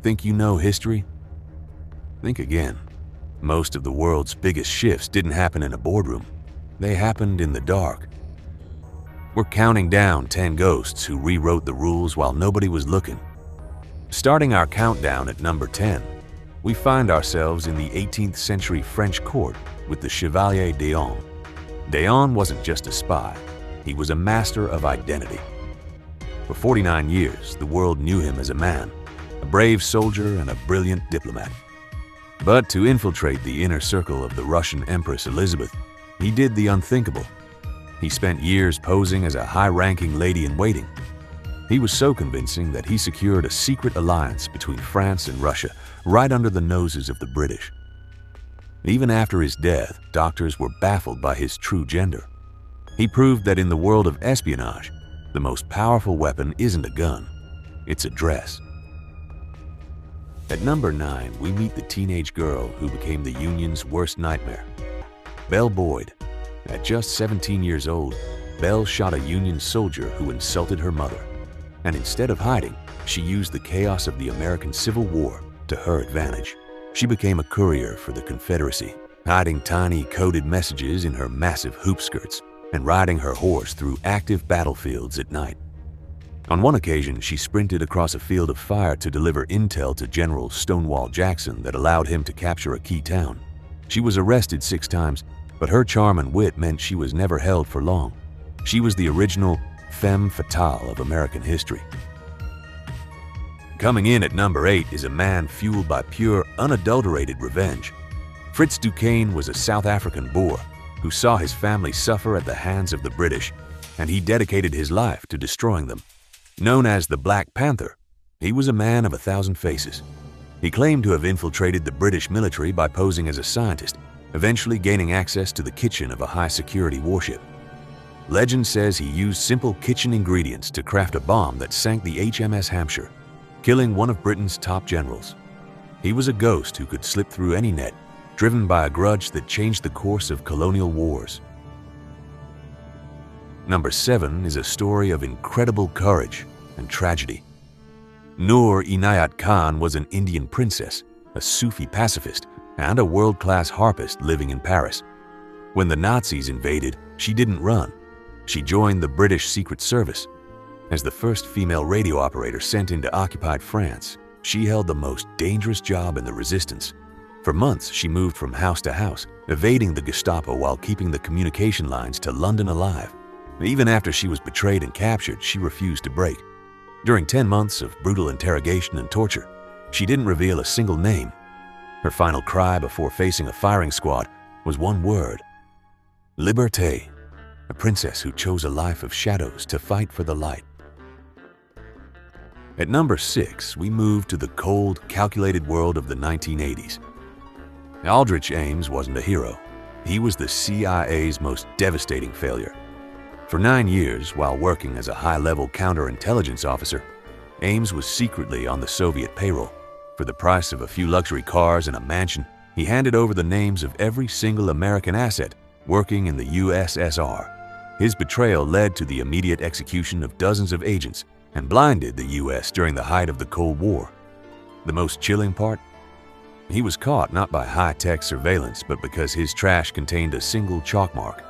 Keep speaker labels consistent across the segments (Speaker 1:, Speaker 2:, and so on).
Speaker 1: Think you know history? Think again. Most of the world's biggest shifts didn't happen in a boardroom. They happened in the dark. We're counting down 10 ghosts who rewrote the rules while nobody was looking. Starting our countdown at number 10, we find ourselves in the 18th century French court with the Chevalier d'Eon. d'Eon wasn't just a spy, he was a master of identity. For 49 years, the world knew him as a man, a brave soldier and a brilliant diplomat. But to infiltrate the inner circle of the Russian Empress Elizabeth, he did the unthinkable. He spent years posing as a high-ranking lady-in-waiting. He was so convincing that he secured a secret alliance between France and Russia right under the noses of the British. Even after his death, doctors were baffled by his true gender. He proved that in the world of espionage, the most powerful weapon isn't a gun, it's a dress. At number 9, we meet the teenage girl who became the Union's worst nightmare. Belle Boyd. At just 17 years old, Belle shot a Union soldier who insulted her mother. And instead of hiding, she used the chaos of the American Civil War to her advantage. She became a courier for the Confederacy, hiding tiny coded messages in her massive hoop skirts and riding her horse through active battlefields at night. On one occasion, she sprinted across a field of fire to deliver intel to General Stonewall Jackson that allowed him to capture a key town. She was arrested 6 times, but her charm and wit meant she was never held for long. She was the original femme fatale of American history. Coming in at number 8 is a man fueled by pure, unadulterated revenge. Fritz Duquesne was a South African Boer who saw his family suffer at the hands of the British, and he dedicated his life to destroying them. Known as the Black Panther, he was a man of 1,000 faces. He claimed to have infiltrated the British military by posing as a scientist, eventually gaining access to the kitchen of a high-security warship. Legend says he used simple kitchen ingredients to craft a bomb that sank the HMS Hampshire, killing one of Britain's top generals. He was a ghost who could slip through any net, driven by a grudge that changed the course of colonial wars. Number 7 is a story of incredible courage and tragedy. Noor Inayat Khan was an Indian princess, a Sufi pacifist, and a world-class harpist living in Paris. When the Nazis invaded, she didn't run. She joined the British Secret Service. As the first female radio operator sent into occupied France, she held the most dangerous job in the resistance. For months, she moved from house to house, evading the Gestapo while keeping the communication lines to London alive. Even after she was betrayed and captured, she refused to break. During 10 months of brutal interrogation and torture, she didn't reveal a single name. Her final cry before facing a firing squad was one word: Liberté, a princess who chose a life of shadows to fight for the light. At number 6, we move to the cold, calculated world of the 1980s. Aldrich Ames wasn't a hero. He was the CIA's most devastating failure. For 9 years, while working as a high-level counterintelligence officer, Ames was secretly on the Soviet payroll. For the price of a few luxury cars and a mansion, he handed over the names of every single American asset working in the USSR. His betrayal led to the immediate execution of dozens of agents and blinded the US during the height of the Cold War. The most chilling part? He was caught not by high-tech surveillance, but because his trash contained a single chalk mark,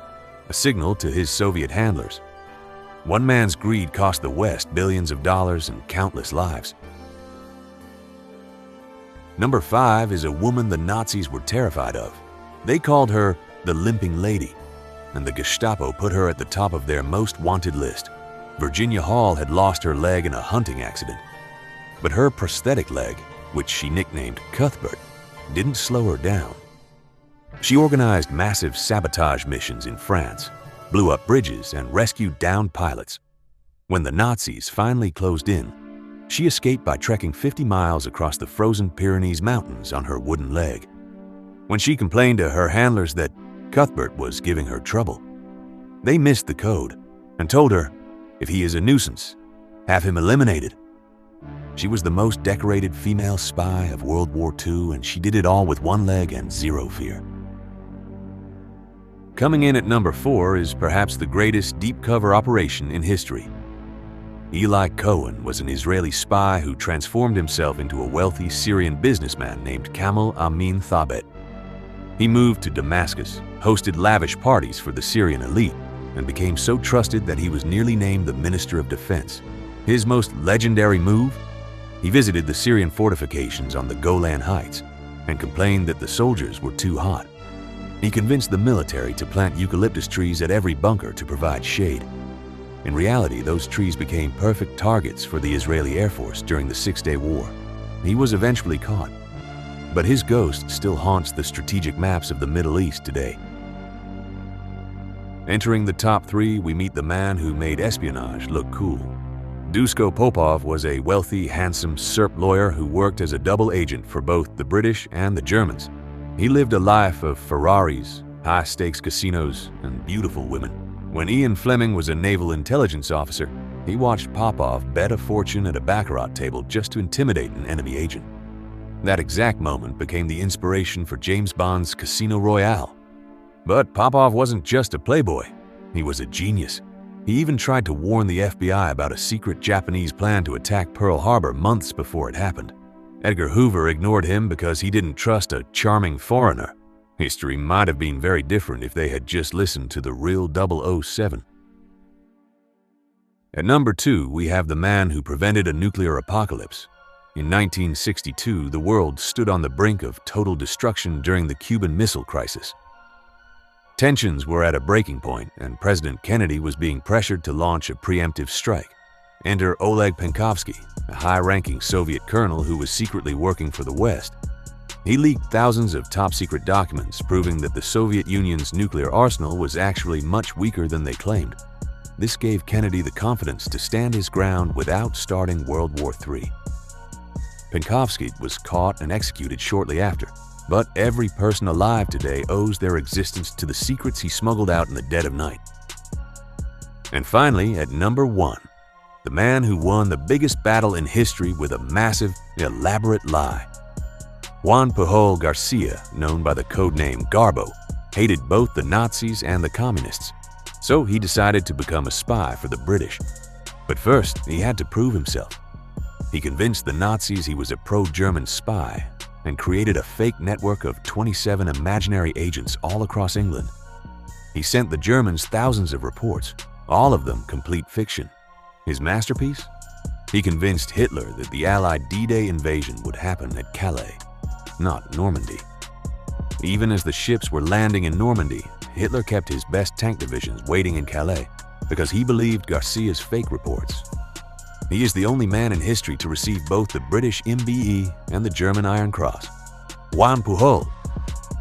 Speaker 1: a signal to his Soviet handlers. One man's greed cost the West billions of dollars and countless lives. Number 5 is a woman the Nazis were terrified of. They called her the Limping Lady, and the Gestapo put her at the top of their most wanted list. Virginia Hall had lost her leg in a hunting accident, but her prosthetic leg, which she nicknamed Cuthbert, didn't slow her down. She organized massive sabotage missions in France, blew up bridges, and rescued downed pilots. When the Nazis finally closed in, she escaped by trekking 50 miles across the frozen Pyrenees Mountains on her wooden leg. When she complained to her handlers that Cuthbert was giving her trouble, they missed the code and told her, if he is a nuisance, have him eliminated. She was the most decorated female spy of World War II, and she did it all with one leg and zero fear. Coming in at number 4 is perhaps the greatest deep cover operation in history. Eli Cohen was an Israeli spy who transformed himself into a wealthy Syrian businessman named Kamal Amin Thabet. He moved to Damascus, hosted lavish parties for the Syrian elite, and became so trusted that he was nearly named the Minister of Defense. His most legendary move? He visited the Syrian fortifications on the Golan Heights and complained that the soldiers were too hot. He convinced the military to plant eucalyptus trees at every bunker to provide shade. In reality, those trees became perfect targets for the Israeli Air Force during the Six-Day War. He was eventually caught, but his ghost still haunts the strategic maps of the Middle East today. Entering the top 3, we meet the man who made espionage look cool. Duško Popov was a wealthy, handsome SERP lawyer who worked as a double agent for both the British and the Germans. He lived a life of Ferraris, high-stakes casinos, and beautiful women. When Ian Fleming was a naval intelligence officer, he watched Popov bet a fortune at a baccarat table just to intimidate an enemy agent. That exact moment became the inspiration for James Bond's Casino Royale. But Popov wasn't just a playboy, he was a genius. He even tried to warn the FBI about a secret Japanese plan to attack Pearl Harbor months before it happened. Edgar Hoover ignored him because he didn't trust a charming foreigner. History might have been very different if they had just listened to the real 007. At number 2, we have the man who prevented a nuclear apocalypse. In 1962, the world stood on the brink of total destruction during the Cuban Missile Crisis. Tensions were at a breaking point, and President Kennedy was being pressured to launch a preemptive strike. Enter Oleg Penkovsky, a high-ranking Soviet colonel who was secretly working for the West. He leaked thousands of top-secret documents proving that the Soviet Union's nuclear arsenal was actually much weaker than they claimed. This gave Kennedy the confidence to stand his ground without starting World War III. Penkovsky was caught and executed shortly after, but every person alive today owes their existence to the secrets he smuggled out in the dead of night. And finally, at number 1, the man who won the biggest battle in history with a massive, elaborate lie. Juan Pujol Garcia, known by the codename Garbo, hated both the Nazis and the communists, so he decided to become a spy for the British. But first, he had to prove himself. He convinced the Nazis he was a pro-German spy and created a fake network of 27 imaginary agents all across England. He sent the Germans thousands of reports, all of them complete fiction. His masterpiece? He convinced Hitler that the Allied D-Day invasion would happen at Calais, not Normandy. Even as the ships were landing in Normandy, Hitler kept his best tank divisions waiting in Calais because he believed Garcia's fake reports. He is the only man in history to receive both the British MBE and the German Iron Cross. Juan Pujol.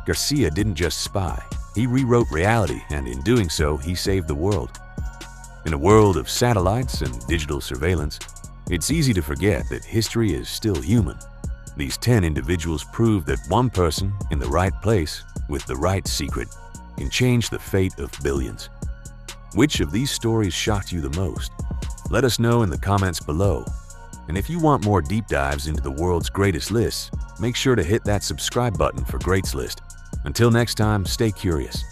Speaker 1: Garcia didn't just spy, he rewrote reality, and in doing so, he saved the world. In a world of satellites and digital surveillance, it's easy to forget that history is still human. These 10 individuals prove that one person in the right place with the right secret can change the fate of billions. Which of these stories shocked you the most? Let us know in the comments below. And if you want more deep dives into the world's greatest lists, make sure to hit that subscribe button for Greats List. Until next time, stay curious.